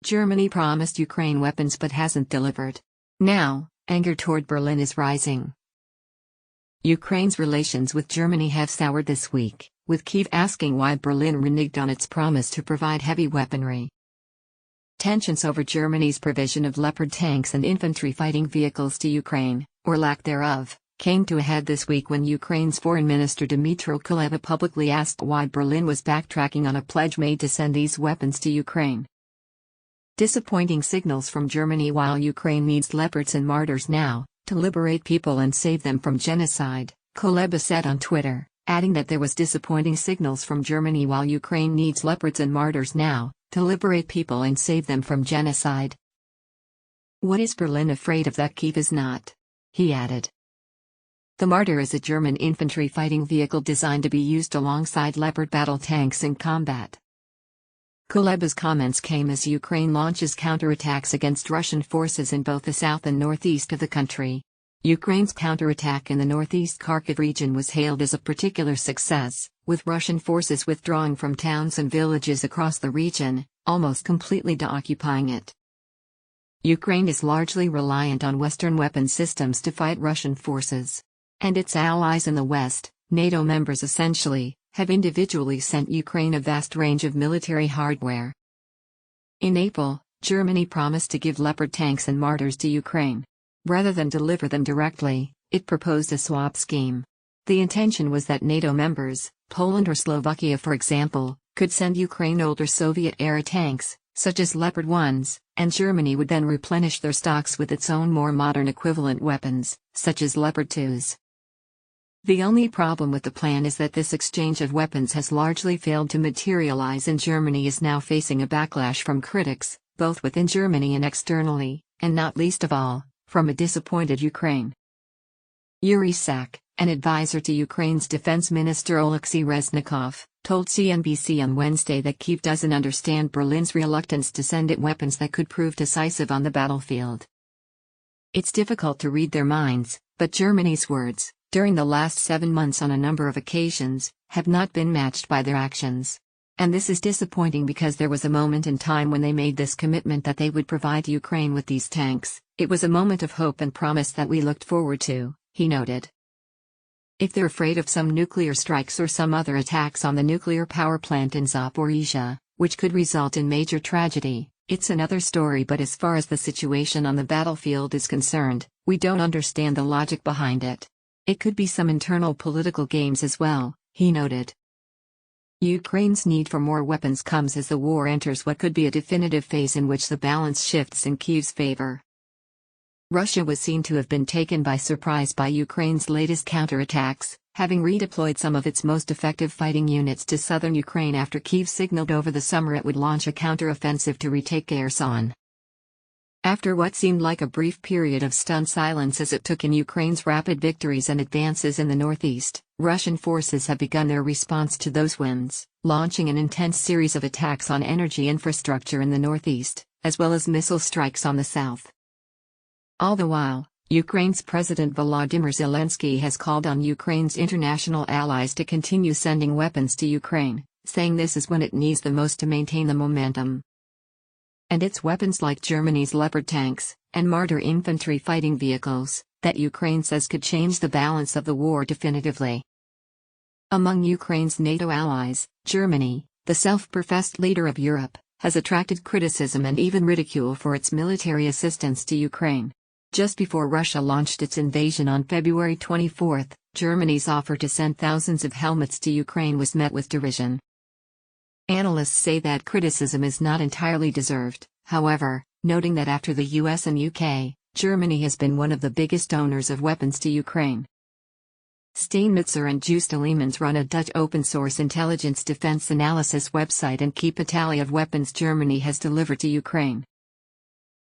Germany promised Ukraine weapons but hasn't delivered. Now, anger toward Berlin is rising. Ukraine's relations with Germany have soured this week, with Kyiv asking why Berlin reneged on its promise to provide heavy weaponry. Tensions over Germany's provision of Leopard tanks and infantry fighting vehicles to Ukraine, or lack thereof, came to a head this week when Ukraine's Foreign Minister Dmytro Kuleba publicly asked why Berlin was backtracking on a pledge made to send these weapons to Ukraine. Disappointing signals from Germany while Ukraine needs Leopards and Martyrs now, to liberate people and save them from genocide, Kuleba said on Twitter, adding that there was disappointing signals from Germany while Ukraine needs Leopards and Martyrs now, to liberate people and save them from genocide. What is Berlin afraid of that Kyiv is not? He added. The Martyr is a German infantry fighting vehicle designed to be used alongside Leopard battle tanks in combat. Kuleba's comments came as Ukraine launches counterattacks against Russian forces in both the south and northeast of the country. Ukraine's counterattack in the northeast Kharkiv region was hailed as a particular success, with Russian forces withdrawing from towns and villages across the region, almost completely deoccupying it. Ukraine is largely reliant on Western weapon systems to fight Russian forces. And its allies in the West, NATO members essentially, have individually sent Ukraine a vast range of military hardware. In April, Germany promised to give Leopard tanks and Martyrs to Ukraine. Rather than deliver them directly, it proposed a swap scheme. The intention was that NATO members, Poland or Slovakia for example, could send Ukraine older Soviet-era tanks, such as Leopard 1s, and Germany would then replenish their stocks with its own more modern equivalent weapons, such as Leopard 2s. The only problem with the plan is that this exchange of weapons has largely failed to materialize and Germany is now facing a backlash from critics, both within Germany and externally, and not least of all, from a disappointed Ukraine. Yuri Sak, an advisor to Ukraine's Defense Minister Oleksiy Reznikov, told CNBC on Wednesday that Kyiv doesn't understand Berlin's reluctance to send it weapons that could prove decisive on the battlefield. It's difficult to read their minds, but Germany's words, during the last 7 months on a number of occasions, have not been matched by their actions. And this is disappointing because there was a moment in time when they made this commitment that they would provide Ukraine with these tanks. It was a moment of hope and promise that we looked forward to, he noted. If they're afraid of some nuclear strikes or some other attacks on the nuclear power plant in Zaporizhzhia, which could result in major tragedy, it's another story, but as far as the situation on the battlefield is concerned, we don't understand the logic behind it. It could be some internal political games as well, he noted. Ukraine's need for more weapons comes as the war enters what could be a definitive phase in which the balance shifts in Kyiv's favor. Russia was seen to have been taken by surprise by Ukraine's latest counterattacks, having redeployed some of its most effective fighting units to southern Ukraine after Kyiv signaled over the summer it would launch a counteroffensive to retake Kherson. After what seemed like a brief period of stunned silence as it took in Ukraine's rapid victories and advances in the northeast, Russian forces have begun their response to those wins, launching an intense series of attacks on energy infrastructure in the northeast, as well as missile strikes on the south. All the while, Ukraine's President Volodymyr Zelensky has called on Ukraine's international allies to continue sending weapons to Ukraine, saying this is when it needs the most to maintain the momentum. And it's weapons like Germany's Leopard tanks, and Martyr infantry fighting vehicles, that Ukraine says could change the balance of the war definitively. Among Ukraine's NATO allies, Germany, the self-professed leader of Europe, has attracted criticism and even ridicule for its military assistance to Ukraine. Just before Russia launched its invasion on February 24, Germany's offer to send thousands of helmets to Ukraine was met with derision. Analysts say that criticism is not entirely deserved, however, noting that after the US and UK, Germany has been one of the biggest donors of weapons to Ukraine. Steinmetzer and Joost Elemans run a Dutch open-source intelligence defense analysis website and keep a tally of weapons Germany has delivered to Ukraine.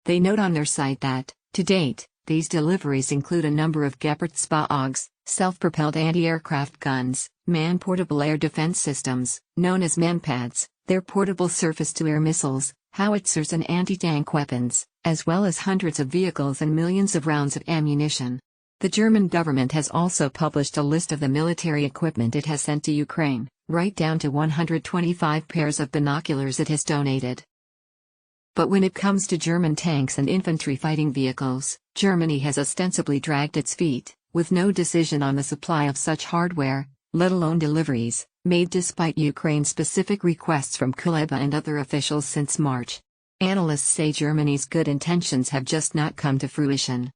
They note on their site that, to date, these deliveries include a number of Gepard SPA-OGs, self-propelled anti-aircraft guns, man-portable air defense systems, known as manpads, their portable surface-to-air missiles, howitzers and anti-tank weapons, as well as hundreds of vehicles and millions of rounds of ammunition. The German government has also published a list of the military equipment it has sent to Ukraine, right down to 125 pairs of binoculars it has donated. But when it comes to German tanks and infantry fighting vehicles, Germany has ostensibly dragged its feet, with no decision on the supply of such hardware, let alone deliveries, made despite Ukraine's specific requests from Kuleba and other officials since March. Analysts say Germany's good intentions have just not come to fruition.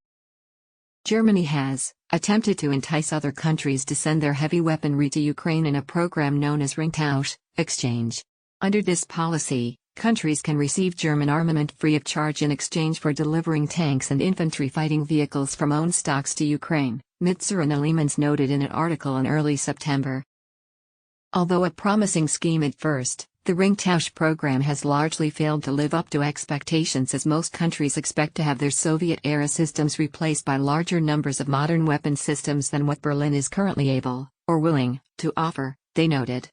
Germany has attempted to entice other countries to send their heavy weaponry to Ukraine in a program known as Ringtausch exchange. Under this policy, countries can receive German armament free of charge in exchange for delivering tanks and infantry fighting vehicles from own stocks to Ukraine, Dmytro and Alemans noted in an article in early September. Although a promising scheme at first, the Ringtausch program has largely failed to live up to expectations, as most countries expect to have their Soviet-era systems replaced by larger numbers of modern weapon systems than what Berlin is currently able, or willing, to offer, they noted.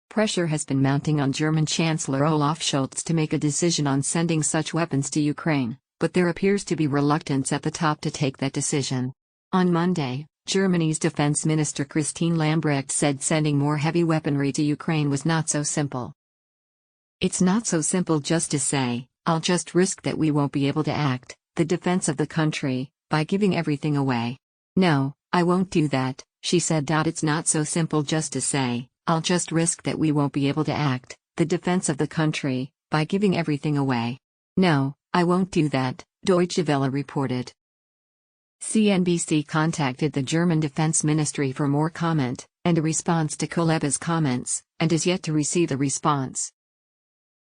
Pressure has been mounting on German Chancellor Olaf Scholz to make a decision on sending such weapons to Ukraine, but there appears to be reluctance at the top to take that decision. On Monday, Germany's Defense Minister Christine Lambrecht said sending more heavy weaponry to Ukraine was not so simple. "It's not so simple just to say, I'll just risk that we won't be able to act, the defense of the country, by giving everything away. No, I won't do that," she said. "It's not so simple just to say, I'll just risk that we won't be able to act, the defense of the country, by giving everything away. No, I won't do that," Deutsche Welle reported. CNBC contacted the German Defense Ministry for more comment, and a response to Kuleba's comments, and is yet to receive a response.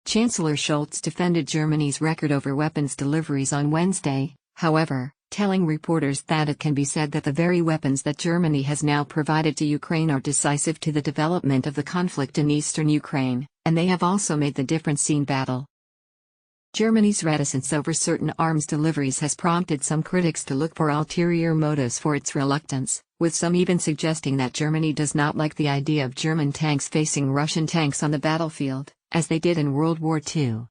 Chancellor Scholz defended Germany's record over weapons deliveries on Wednesday, however, telling reporters that it can be said that the very weapons that Germany has now provided to Ukraine are decisive to the development of the conflict in eastern Ukraine, and they have also made the difference in battle. Germany's reticence over certain arms deliveries has prompted some critics to look for ulterior motives for its reluctance, with some even suggesting that Germany does not like the idea of German tanks facing Russian tanks on the battlefield, as they did in World War II.